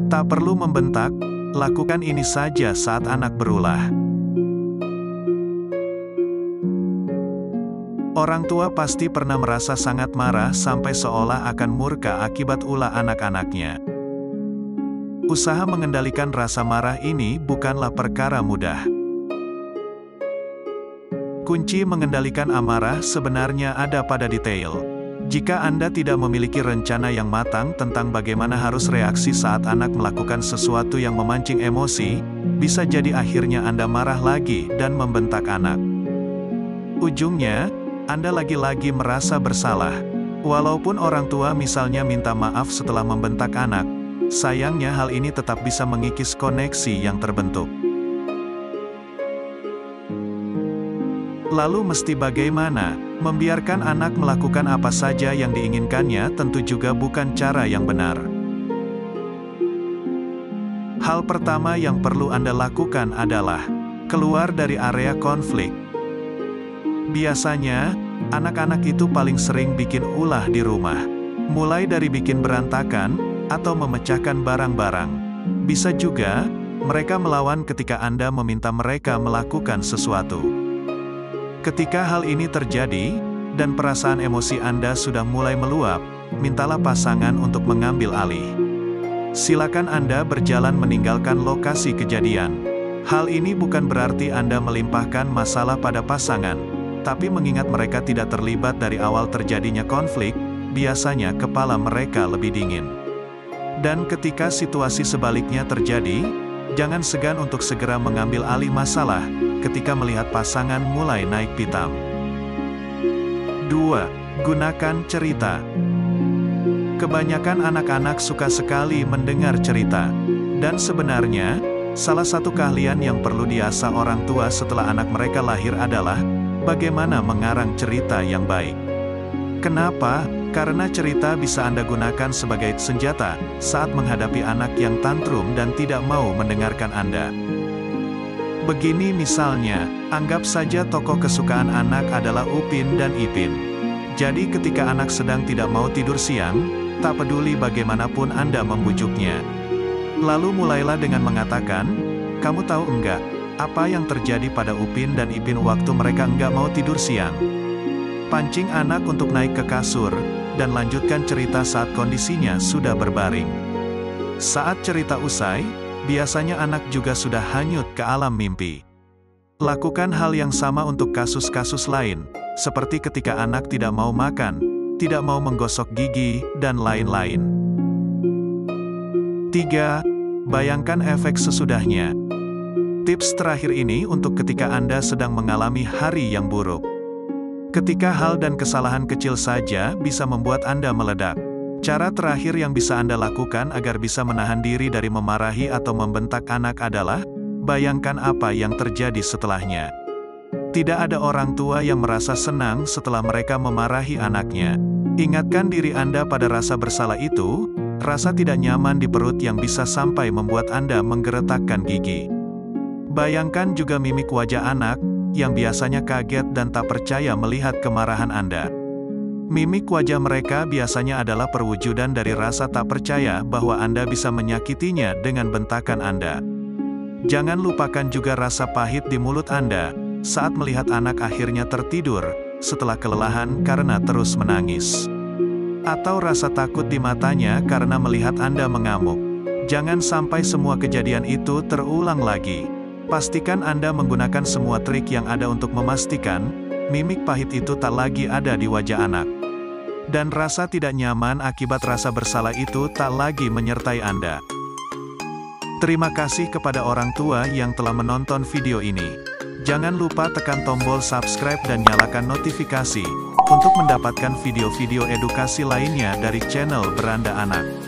Tak perlu membentak, lakukan ini saja saat anak berulah. Orang tua pasti pernah merasa sangat marah sampai seolah akan murka akibat ulah anak-anaknya. Usaha mengendalikan rasa marah ini bukanlah perkara mudah. Kunci mengendalikan amarah sebenarnya ada pada detail. Jika Anda tidak memiliki rencana yang matang tentang bagaimana harus reaksi saat anak melakukan sesuatu yang memancing emosi, bisa jadi akhirnya Anda marah lagi dan membentak anak. Ujungnya, Anda lagi-lagi merasa bersalah. Walaupun orang tua misalnya minta maaf setelah membentak anak, sayangnya hal ini tetap bisa mengikis koneksi yang terbentuk. Lalu mesti bagaimana? Membiarkan anak melakukan apa saja yang diinginkannya tentu juga bukan cara yang benar. Hal pertama yang perlu Anda lakukan adalah keluar dari area konflik. Biasanya, anak-anak itu paling sering bikin ulah di rumah. Mulai dari bikin berantakan, atau memecahkan barang-barang. Bisa juga, mereka melawan ketika Anda meminta mereka melakukan sesuatu. Ketika hal ini terjadi, dan perasaan emosi Anda sudah mulai meluap, mintalah pasangan untuk mengambil alih. Silakan Anda berjalan meninggalkan lokasi kejadian. Hal ini bukan berarti Anda melimpahkan masalah pada pasangan. Tapi mengingat mereka tidak terlibat dari awal terjadinya konflik, biasanya kepala mereka lebih dingin. Dan ketika situasi sebaliknya terjadi, jangan segan untuk segera mengambil alih masalah, ketika melihat pasangan mulai naik pitam. 2. Gunakan cerita. Kebanyakan anak-anak suka sekali mendengar cerita. Dan sebenarnya, salah satu keahlian yang perlu diasah orang tua setelah anak mereka lahir adalah bagaimana mengarang cerita yang baik. Kenapa? Karena cerita bisa Anda gunakan sebagai senjata saat menghadapi anak yang tantrum dan tidak mau mendengarkan Anda. Begini misalnya, anggap saja tokoh kesukaan anak adalah Upin dan Ipin. Jadi ketika anak sedang tidak mau tidur siang, tak peduli bagaimanapun Anda membujuknya. Lalu mulailah dengan mengatakan, "Kamu tahu enggak, apa yang terjadi pada Upin dan Ipin waktu mereka enggak mau tidur siang?" Pancing anak untuk naik ke kasur, dan lanjutkan cerita saat kondisinya sudah berbaring. Saat cerita usai, biasanya anak juga sudah hanyut ke alam mimpi. Lakukan hal yang sama untuk kasus-kasus lain, seperti ketika anak tidak mau makan, tidak mau menggosok gigi, dan lain-lain. 3. Bayangkan efek sesudahnya. Tips terakhir ini untuk ketika Anda sedang mengalami hari yang buruk. Ketika hal dan kesalahan kecil saja bisa membuat Anda meledak. Cara terakhir yang bisa Anda lakukan agar bisa menahan diri dari memarahi atau membentak anak adalah, bayangkan apa yang terjadi setelahnya. Tidak ada orang tua yang merasa senang setelah mereka memarahi anaknya. Ingatkan diri Anda pada rasa bersalah itu, rasa tidak nyaman di perut yang bisa sampai membuat Anda menggeretakkan gigi. Bayangkan juga mimik wajah anak, yang biasanya kaget dan tak percaya melihat kemarahan Anda. Mimik wajah mereka biasanya adalah perwujudan dari rasa tak percaya bahwa Anda bisa menyakitinya dengan bentakan Anda. Jangan lupakan juga rasa pahit di mulut Anda, saat melihat anak akhirnya tertidur, setelah kelelahan karena terus menangis. Atau rasa takut di matanya karena melihat Anda mengamuk. Jangan sampai semua kejadian itu terulang lagi. Pastikan Anda menggunakan semua trik yang ada untuk memastikan, mimik pahit itu tak lagi ada di wajah anak. Dan rasa tidak nyaman akibat rasa bersalah itu tak lagi menyertai Anda. Terima kasih kepada orang tua yang telah menonton video ini. Jangan lupa tekan tombol subscribe dan nyalakan notifikasi, untuk mendapatkan video-video edukasi lainnya dari channel Beranda Anak.